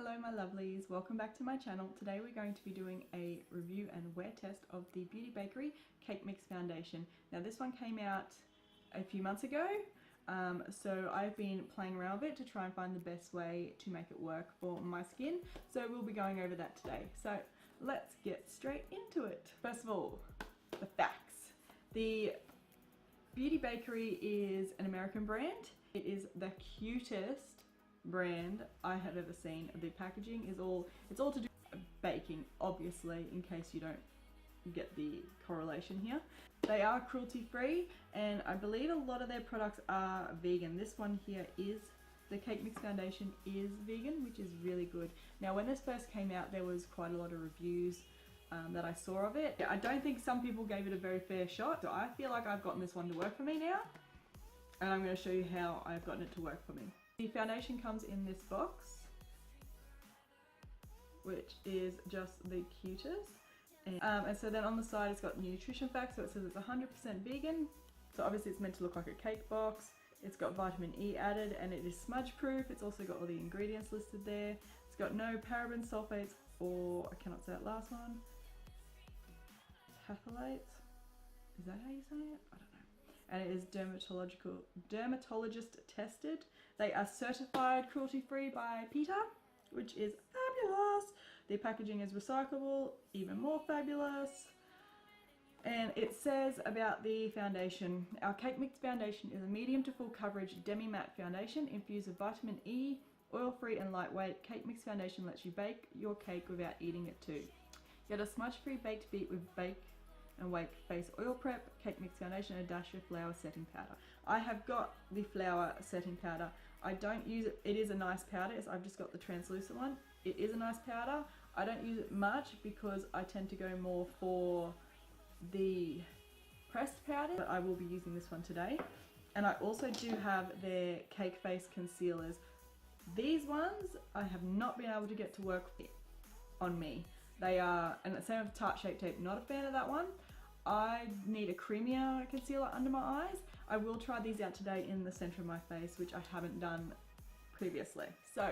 Hello my lovelies, welcome back to my channel. Today we're going to be doing a review and wear test of the Beauty Bakerie Cake Mix Foundation. Now this one came out a few months ago, so I've been playing around with it to try and find the best way to make it work for my skin. So we'll be going over that today. So let's get straight into it. First of all, the facts. The Beauty Bakerie is an American brand. It is the cutest brand I have ever seen. The packaging is it's all to do with baking, obviously, in case you don't get the correlation here. They are cruelty free and I believe a lot of their products are vegan. This one here is the Cake Mix Foundation is vegan, which is really good. Now when this first came out there was quite a lot of reviews that I saw of it. I don't think some people gave it a very fair shot, so I feel like I've gotten this one to work for me now, and I'm going to show you how I've gotten it to work for me. The foundation comes in this box, which is just the cutest. And so then on the side it's got nutrition facts, so it says it's 100% vegan. So obviously it's meant to look like a cake box. It's got vitamin E added and it is smudge proof. It's also got all the ingredients listed there. It's got no parabens, sulfates, or I cannot say that last one, phthalates. Is that how you say it? I don't know. And it is dermatologist tested. They are certified cruelty free by PETA, which is fabulous. The packaging is recyclable, even more fabulous. And it says about the foundation, our Cake Mix Foundation is a medium to full coverage demi-matte foundation infused with vitamin E, oil-free and lightweight. Cake Mix Foundation lets you bake your cake without eating it too. Get a smudge-free baked beat with Bake and Wake face oil prep, Cake Mix Foundation, and a dash of flour setting powder. I have got the flour setting powder. I don't use it. It is a nice powder. So I've just got the translucent one. It is a nice powder. I don't use it much because I tend to go more for the pressed powder, but I will be using this one today. And I also do have their cake face concealers. These ones I have not been able to get to work on me. They are, and the same with Tarte Shape Tape, not a fan of that one. I need a creamier concealer under my eyes. I will try these out today in the center of my face, which I haven't done previously. So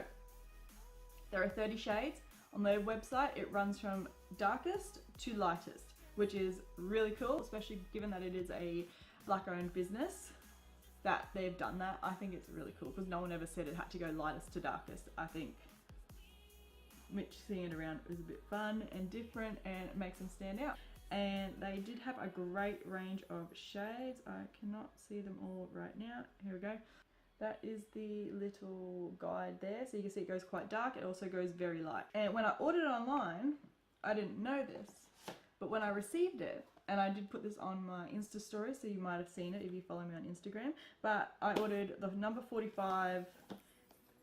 there are 30 shades. On their website it runs from darkest to lightest, which is really cool, especially given that it is a black owned business that they've done that. I think it's really cool because no one ever said it had to go lightest to darkest. I think mixing it around is a bit fun and different and it makes them stand out. And they did have a great range of shades. I cannot see them all right now. Here we go. That is the little guide there. So you can see it goes quite dark. It also goes very light. And when I ordered it online, I didn't know this, but when I received it, and I did put this on my Insta story, so you might have seen it if you follow me on Instagram, but I ordered the number 45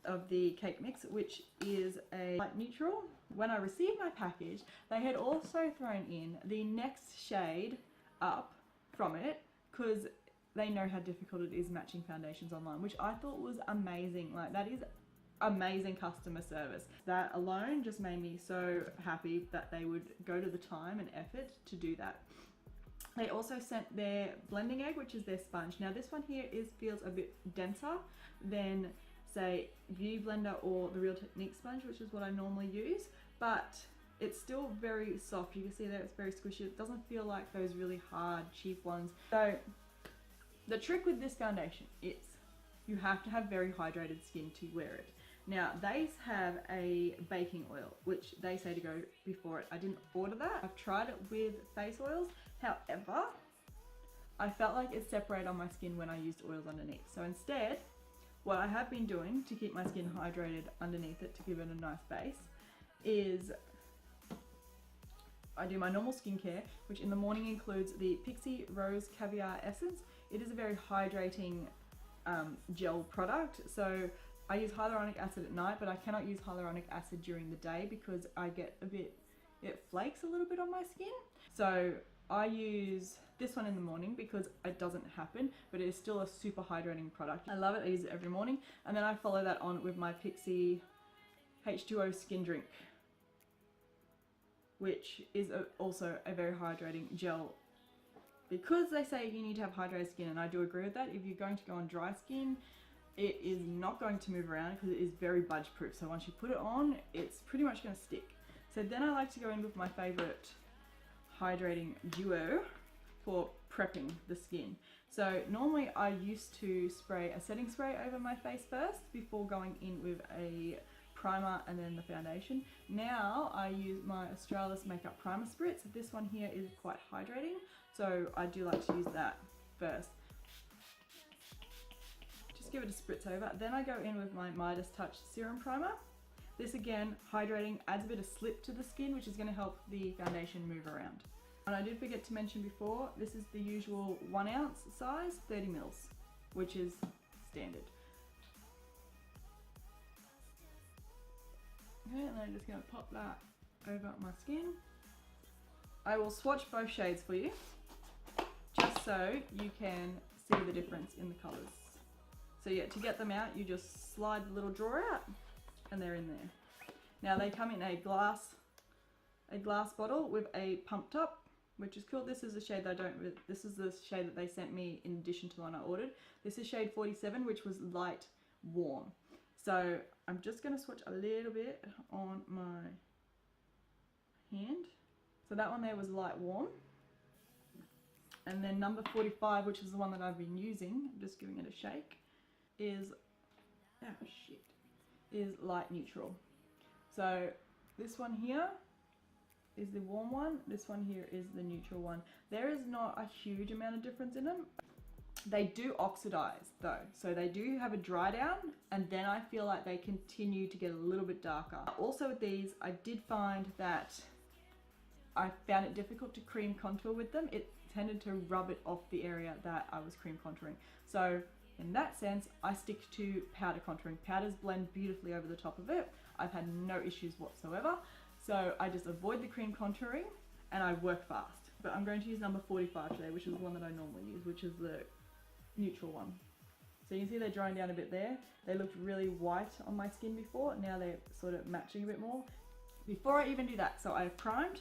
of the cake mix, which is a light neutral. When I received my package, they had also thrown in the next shade up from it because they know how difficult it is matching foundations online, which I thought was amazing. Like, that is amazing customer service. That alone just made me so happy that they would go to the time and effort to do that. They also sent their blending egg, which is their sponge. Now this one here feels a bit denser than say Beauty Blender or the Real Technique sponge, which is what I normally use, but it's still very soft. You can see that it's very squishy. It doesn't feel like those really hard, cheap ones. So the trick with this foundation is you have to have very hydrated skin to wear it. Now they have a baking oil, which they say to go before it. I didn't order that. I've tried it with face oils. However, I felt like it separated on my skin when I used oils underneath. So instead, what I have been doing to keep my skin hydrated underneath it to give it a nice base is I do my normal skincare, which in the morning includes the Pixie Rose Caviar Essence. It is a very hydrating gel product. So I use hyaluronic acid at night, but I cannot use hyaluronic acid during the day because I get it flakes a little bit on my skin. So I use this one in the morning because it doesn't happen, but it is still a super hydrating product. I love it. I use it every morning. And then I follow that on with my Pixie H2O Skin Drink, which is also a very hydrating gel, because they say you need to have hydrated skin, and I do agree with that. If you're going to go on dry skin, it is not going to move around because it is very budge proof. So once you put it on, it's pretty much going to stick. So then I like to go in with my favorite hydrating duo for prepping the skin. So normally I used to spray a setting spray over my face first before going in with a primer and then the foundation. Now I use my Australis Makeup Primer Spritz. This one here is quite hydrating, so I do like to use that first. Just give it a spritz over. Then I go in with my Midas Touch Serum Primer. This again, hydrating, adds a bit of slip to the skin, which is going to help the foundation move around. And I did forget to mention before, this is the usual 1 ounce size, 30 mils, which is standard. Okay, and I'm just going to pop that over my skin. I will swatch both shades for you, just so you can see the difference in the colours. So yeah, to get them out, you just slide the little drawer out, and they're in there. Now they come in a glass bottle with a pump top, which is cool. This is the shade that this is the shade that they sent me in addition to the one I ordered. This is shade 47, which was light warm. So I'm just going to swatch a little bit on my hand. So that one there was light warm. And then number 45, which is the one that I've been using, I'm just giving it a shake, is light neutral. So this one here is the warm one, this one here is the neutral one. There is not a huge amount of difference in them. They do oxidize though, so they do have a dry down, and then I feel like they continue to get a little bit darker. Also with these, I did find that I found it difficult to cream contour with them. It tended to rub it off the area that I was cream contouring. So in that sense, I stick to powder contouring. Powders blend beautifully over the top of it. I've had no issues whatsoever. So I just avoid the cream contouring and I work fast. But I'm going to use number 45 today, which is the one that I normally use, which is the neutral one. So you can see they're drying down a bit there. They looked really white on my skin before. Now they're sort of matching a bit more. Before I even do that, so I've primed.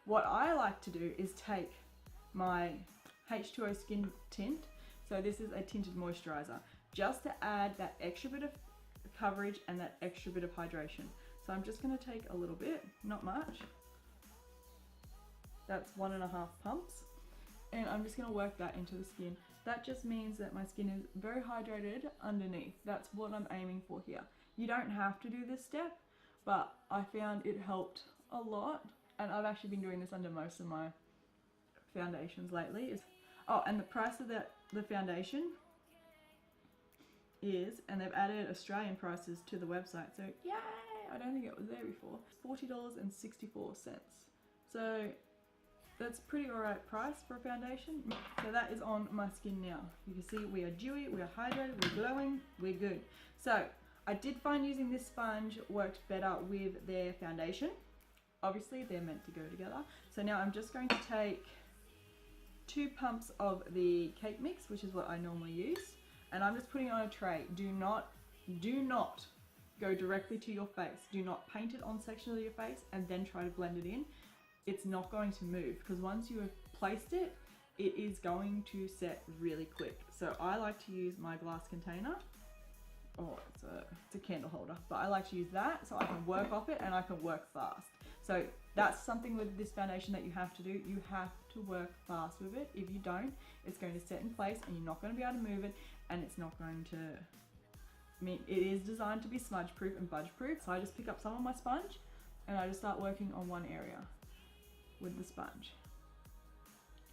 What I like to do is take my H2O Skin Tint. So this is a tinted moisturizer, just to add that extra bit of coverage and that extra bit of hydration. So I'm just going to take a little bit, not much. That's 1.5 pumps. And I'm just going to work that into the skin. That just means that my skin is very hydrated underneath. That's what I'm aiming for here. You don't have to do this step, but I found it helped a lot. And I've actually been doing this under most of my foundations lately. Oh, and the price of the foundation is, and they've added Australian prices to the website, so yay! I don't think it was there before. $40.64. So that's pretty alright price for a foundation. So that is on my skin now. You can see we are dewy, we are hydrated, we're glowing, we're good. So I did find using this sponge worked better with their foundation. Obviously they're meant to go together. So now I'm just going to take 2 pumps of the cake mix, which is what I normally use, and I'm just putting it on a tray. Do not go directly to your face. Do not paint it on sections of your face and then try to blend it in. It's not going to move, because once you have placed it, it is going to set really quick. So I like to use my glass container. Oh, it's a candle holder, but I like to use that so I can work off it and I can work fast. So that's something with this foundation that you have to do. You have to work fast with it. If you don't, it's going to set in place and you're not going to be able to move it, and it's not going to, I mean, it is designed to be smudge proof and budge proof. So I just pick up some of my sponge and I just start working on one area with the sponge.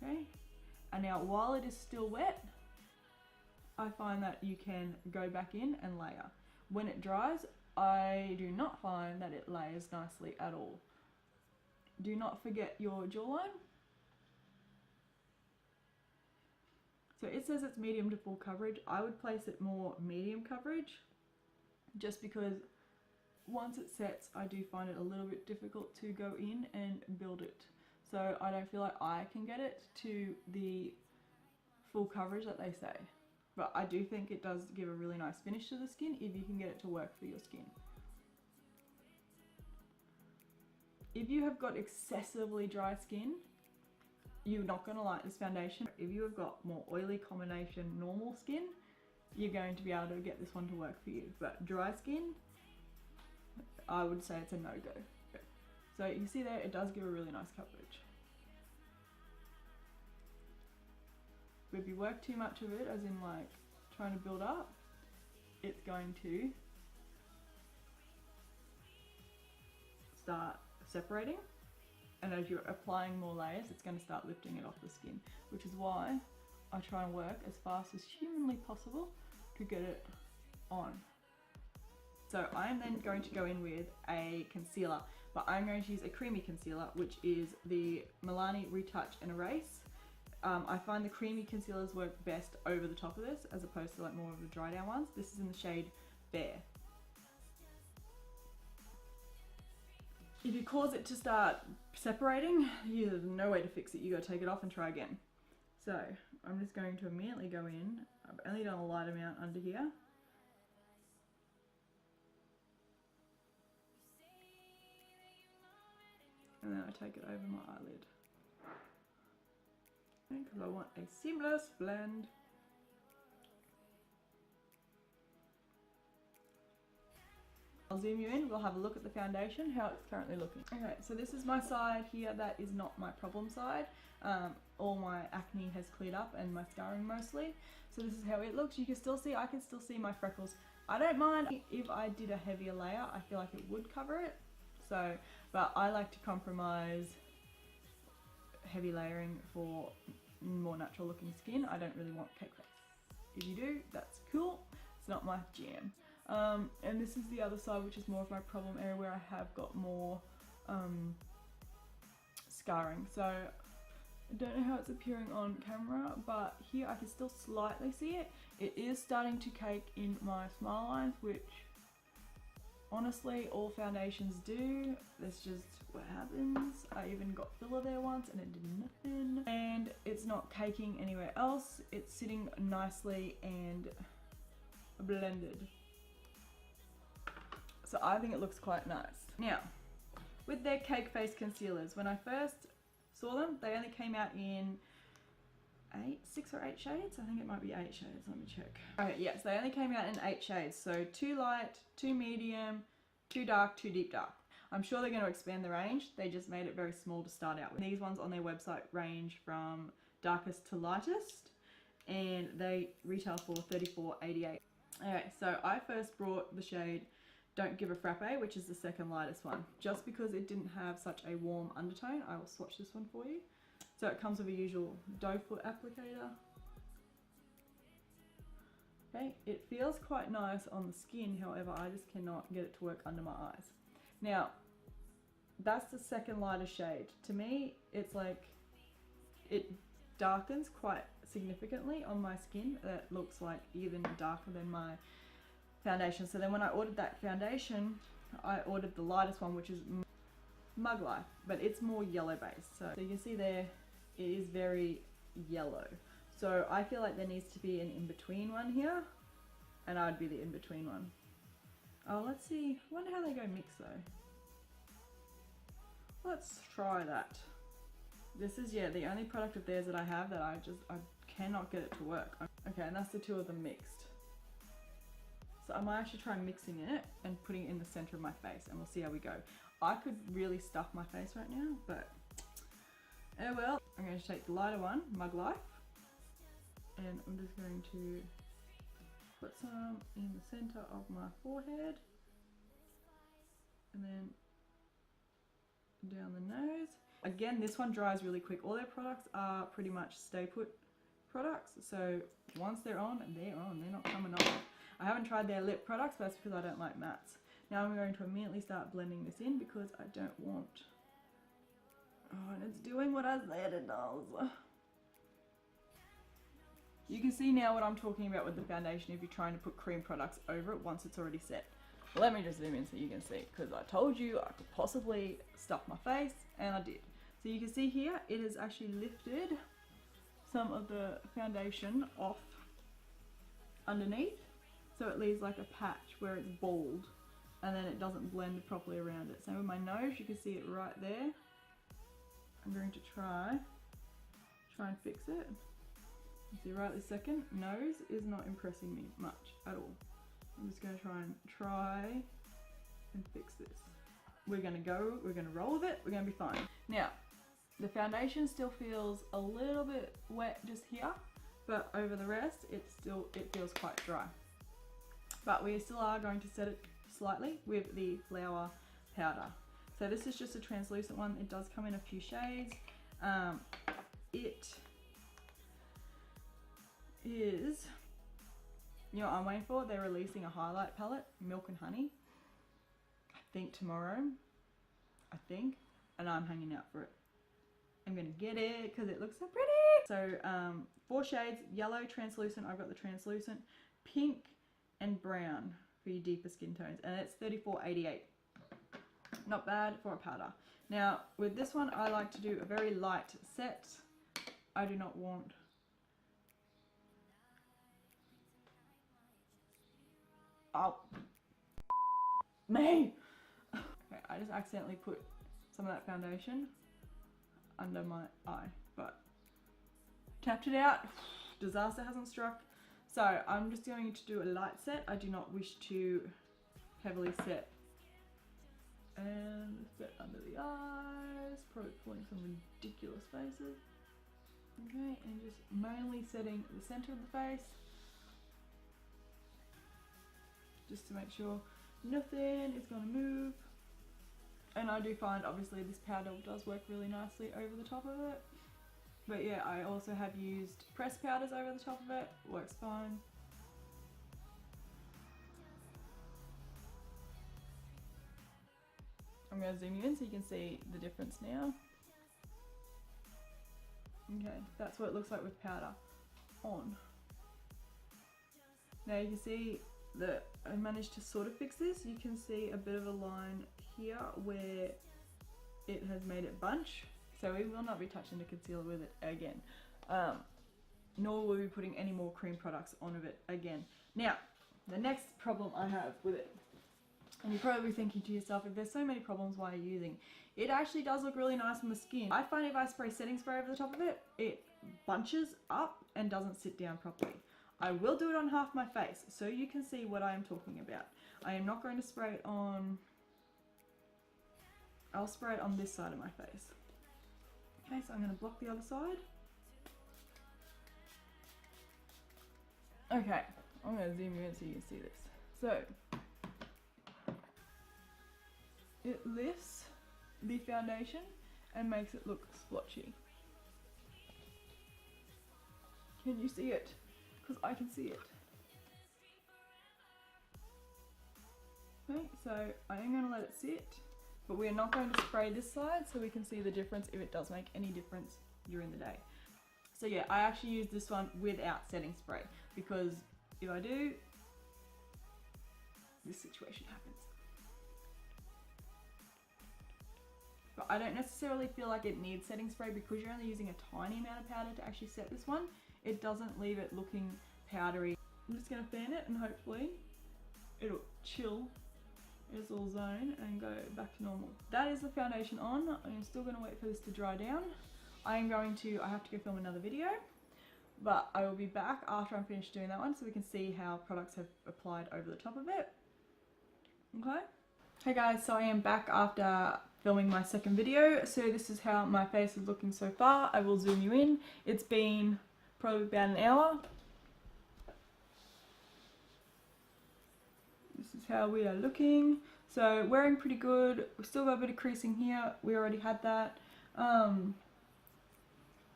Okay, and now while it is still wet, I find that you can go back in and layer. When it dries, I do not find that it layers nicely at all. Do not forget your jawline. So it says it's medium to full coverage. I would place it more medium coverage, just because once it sets, I do find it a little bit difficult to go in and build it. So I don't feel like I can get it to the full coverage that they say. But I do think it does give a really nice finish to the skin if you can get it to work for your skin. If you have got excessively dry skin, you're not going to like this foundation. If you have got more oily combination normal skin, you're going to be able to get this one to work for you. But dry skin, I would say it's a no-go. So you can see there, it does give a really nice coverage. But if you work too much of it, as in like trying to build up, it's going to start separating, and as you're applying more layers, it's going to start lifting it off the skin, which is why I try and work as fast as humanly possible to get it on. So I'm then going to go in with a concealer, but I'm going to use a creamy concealer, which is the Milani Retouch and Erase. I find the creamy concealers work best over the top of this, as opposed to like more of the dry down ones. This is in the shade Bare. If you cause it to start separating, there's no way to fix it. You gotta take it off and try again. So I'm just going to immediately go in. I've only done a light amount under here. And then I take it over my eyelid. Because I want a seamless blend. I'll zoom you in, we'll have a look at the foundation, how it's currently looking. Okay, so this is my side here, that is not my problem side. All my acne has cleared up and my scarring mostly. So this is how it looks. You can still see, I can still see my freckles. I don't mind if I did a heavier layer, I feel like it would cover it. So, but I like to compromise heavy layering for more natural looking skin. I don't really want cake face. If you do, that's cool. It's not my jam. And this is the other side, which is more of my problem area, where I have got more scarring. So I don't know how it's appearing on camera, but here I can still slightly see it. It is starting to cake in my smile lines, which honestly all foundations do. That's just what happens. I even got filler there once and it did nothing. And it's not caking anywhere else. It's sitting nicely and blended. So I think it looks quite nice. Now, with their cake face concealers, when I first saw them, they only came out in 6 or 8 shades. I think it might be 8 shades, let me check. Okay, yes, they only came out in 8 shades. So 2 light, 2 medium, 2 dark, 2 deep dark. I'm sure they're going to expand the range. They just made it very small to start out with. These ones on their website range from darkest to lightest, and they retail for $34.88. Okay, so I first brought the shade Don't Give a Frappe, which is the second lightest one. Just because it didn't have such a warm undertone, I will swatch this one for you. So it comes with a usual doe foot applicator. Okay, it feels quite nice on the skin, however, I just cannot get it to work under my eyes. Now, that's the second lightest shade. To me, it's like, it darkens quite significantly on my skin. That looks like even darker than my foundation. So then when I ordered that foundation, I ordered the lightest one, which is Mug Life, but it's more yellow based. So you can see there, it is very yellow. So I feel like there needs to be an in-between one here, and I'd be the in-between one. Oh, let's see. I wonder how they go mix though. Let's try that. This is, yeah, the only product of theirs that I have that I cannot get it to work. Okay, and that's the two of them mixed. So I might actually try mixing it and putting it in the center of my face, and we'll see how we go. I could really stuff my face right now, but oh well. I'm going to take the lighter one, Mug Life, and I'm just going to put some in the center of my forehead, and then down the nose. Again, this one dries really quick. All their products are pretty much stay put products, so once they're on, they're not coming off. I haven't tried their lip products, but that's because I don't like mattes. Now I'm going to immediately start blending this in because I don't want... Oh, and it's doing what I said it does. You can see now what I'm talking about with the foundation if you're trying to put cream products over it once it's already set. Let me just zoom in so you can see, because I told you I could possibly stuff my face, and I did. So you can see here, it has actually lifted some of the foundation off underneath. So it leaves like a patch where it's bald, and then it doesn't blend properly around it. Same with my nose, you can see it right there. I'm going to try and fix it. See, right this second, nose is not impressing me much at all. I'm just going to try and fix this. We're going to roll with it, we're going to be fine. Now, the foundation still feels a little bit wet just here, but over the rest, it feels quite dry. But we still are going to set it slightly with the flower powder. So this is just a translucent one. It does come in a few shades. It is, you know what I'm waiting for? They're releasing a highlight palette, Milk and Honey. I think tomorrow, and I'm hanging out for it. I'm gonna get it because it looks so pretty. So 4 shades, yellow, translucent, I've got the translucent, pink and brown for your deeper skin tones, and it's $34.88. Not bad for a powder. Now with this one, I like to do a very light set. I do not want me. Okay, I just accidentally put some of that foundation under my eye, but tapped it out. Disaster hasn't struck. So I'm just going to do a light set. I do not wish to heavily set. And set under the eyes, probably pulling some ridiculous faces. Okay, and just mainly setting the center of the face, just to make sure nothing is going to move. And I do find obviously this powder does work really nicely over the top of it. But yeah, I also have used pressed powders over the top of it, works fine. I'm going to zoom you in so you can see the difference now. Okay, that's what it looks like with powder on. Now you can see that I managed to sort of fix this. You can see a bit of a line here where it has made it bunch. So we will not be touching the concealer with it again. Nor will we be putting any more cream products on it again. Now, the next problem I have with it, and you're probably thinking to yourself, if there's so many problems, why are you using? It actually does look really nice on the skin. I find if I spray setting spray over the top of it, it bunches up and doesn't sit down properly. I will do it on half my face so you can see what I am talking about. I am not going to spray it on, I'll spray it on this side of my face. Okay, so I'm going to block the other side. Okay, I'm going to zoom you in so you can see this. So, it lifts the foundation and makes it look splotchy. Can you see it? Because I can see it. Okay, so I am going to let it sit, but we are not going to spray this side so we can see the difference if it does make any difference during the day. So yeah, I actually use this one without setting spray because if I do, this situation happens. But I don't necessarily feel like it needs setting spray because you're only using a tiny amount of powder to actually set this one. It doesn't leave it looking powdery. I'm just going to fan it and hopefully it'll chill its little zone and go back to normal. That is the foundation on. I'm still going to wait for this to dry down. I have to go film another video, but I will be back after I'm finished doing that one so we can see how products have applied over the top of it. Okay. Hey guys, so I am back after filming my second video. So this is how my face is looking so far. I will zoom you in. It's been probably about an hour. This is how we are looking. So wearing pretty good. We've still got a bit of creasing here. We already had that.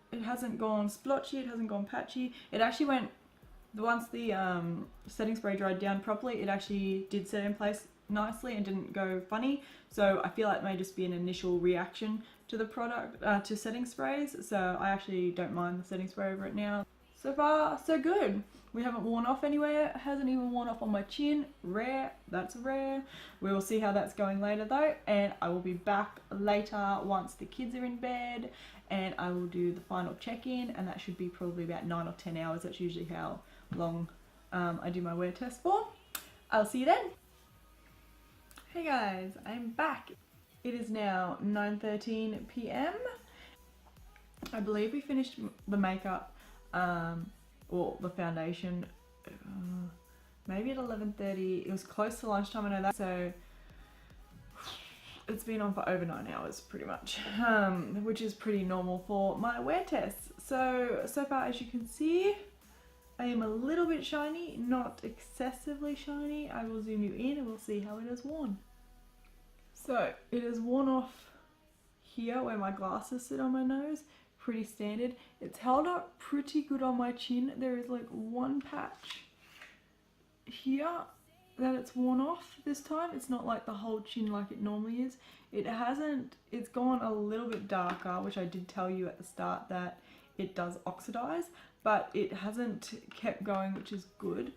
It hasn't gone splotchy, it hasn't gone patchy. It actually went, once the setting spray dried down properly, it actually did set in place nicely and didn't go funny. So I feel like it may just be an initial reaction to the product, to setting sprays. So I actually don't mind the setting spray over it now. So far, so good. We haven't worn off anywhere. It hasn't even worn off on my chin. Rare, that's rare. We will see how that's going later though. And I will be back later once the kids are in bed and I will do the final check-in, and that should be probably about 9 or 10 hours. That's usually how long I do my wear test for. I'll see you then. Hey guys, I'm back. It is now 9:13 p.m. I believe we finished the makeup or the foundation, maybe at 11:30. It was close to lunchtime, I know that. So it's been on for over 9 hours pretty much, which is pretty normal for my wear tests. So far, as you can see, I am a little bit shiny, not excessively shiny. I will zoom you in and we'll see how it has worn. So it has worn off here where my glasses sit on my nose, pretty standard. It's held up pretty good on my chin. There is like one patch here that it's worn off this time. It's not like the whole chin like it normally is. It's gone a little bit darker, which I did tell you at the start that it does oxidize, but it hasn't kept going, which is good.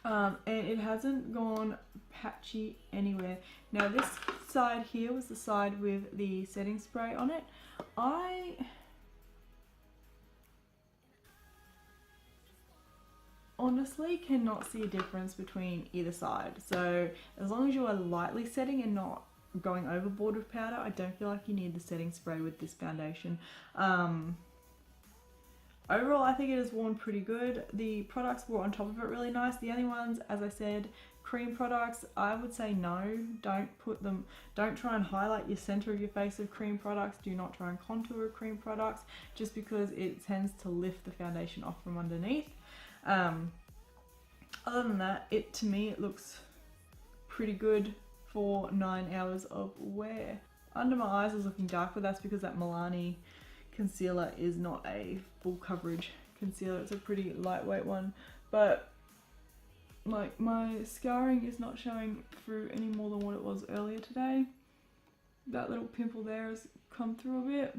And it hasn't gone patchy anywhere. Now this side here was the side with the setting spray on it. I honestly cannot see a difference between either side. So as long as you are lightly setting and not going overboard with powder, I don't feel like you need the setting spray with this foundation. Overall, I think it has worn pretty good. The products were on top of it really nice. The only ones, as I said, cream products, I would say no. Don't try and highlight your center of your face with cream products. Do not try and contour with cream products, just because it tends to lift the foundation off from underneath. Other than that, to me, it looks pretty good for 9 hours of wear. Under my eyes is looking dark, but that's because that Milani concealer is not a full coverage concealer. It's a pretty lightweight one, but like my scarring is not showing through any more than what it was earlier today. That little pimple there has come through a bit,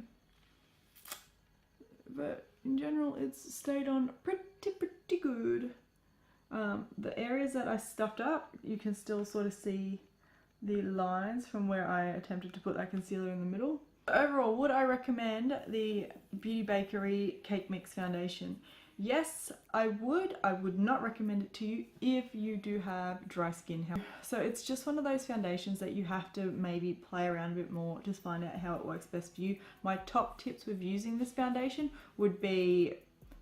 but in general it's stayed on pretty good. The areas that I stuffed up, you can still sort of see the lines from where I attempted to put that concealer in the middle. Overall, would I recommend the Beauty Bakerie Cake Mix Foundation? Yes, I would. I would not recommend it to you if you do have dry skin. So it's just one of those foundations that you have to maybe play around a bit more to find out how it works best for you. My top tips with using this foundation would be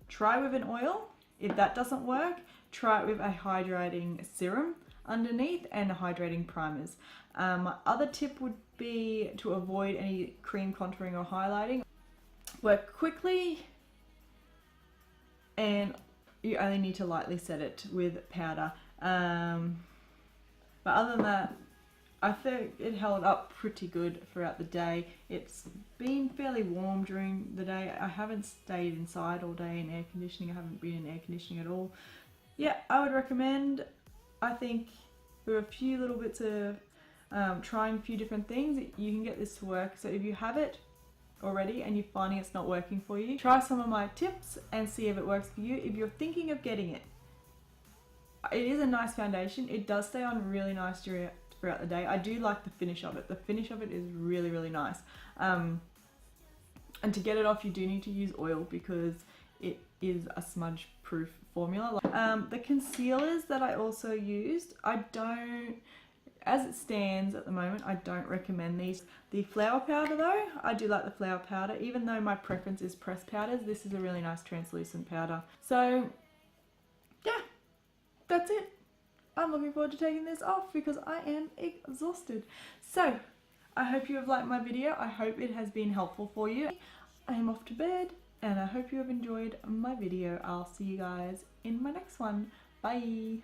try with an oil. If that doesn't work, try it with a hydrating serum underneath and hydrating primers. My other tip would be to avoid any cream contouring or highlighting. Work quickly, and you only need to lightly set it with powder. But other than that, I think it held up pretty good throughout the day. It's been fairly warm during the day. I haven't stayed inside all day in air conditioning. I haven't been in air conditioning at all. Yeah, I would recommend. I think with a few little bits of trying a few different things, you can get this to work. So if you have it already and you're finding it's not working for you, try some of my tips and see if it works for you. If you're thinking of getting it, it is a nice foundation. It does stay on really nice throughout the day. I do like the finish of it. The finish of it is really nice. And to get it off, you do need to use oil because it is a smudge proof formula. The concealers that I also used, as it stands at the moment, I don't recommend these. The flower powder though, I do like the flower powder. Even though my preference is pressed powders, this is a really nice translucent powder. So yeah, that's it. I'm looking forward to taking this off because I am exhausted. So I hope you have liked my video. I hope it has been helpful for you. I am off to bed and I hope you have enjoyed my video. I'll see you guys in my next one. Bye.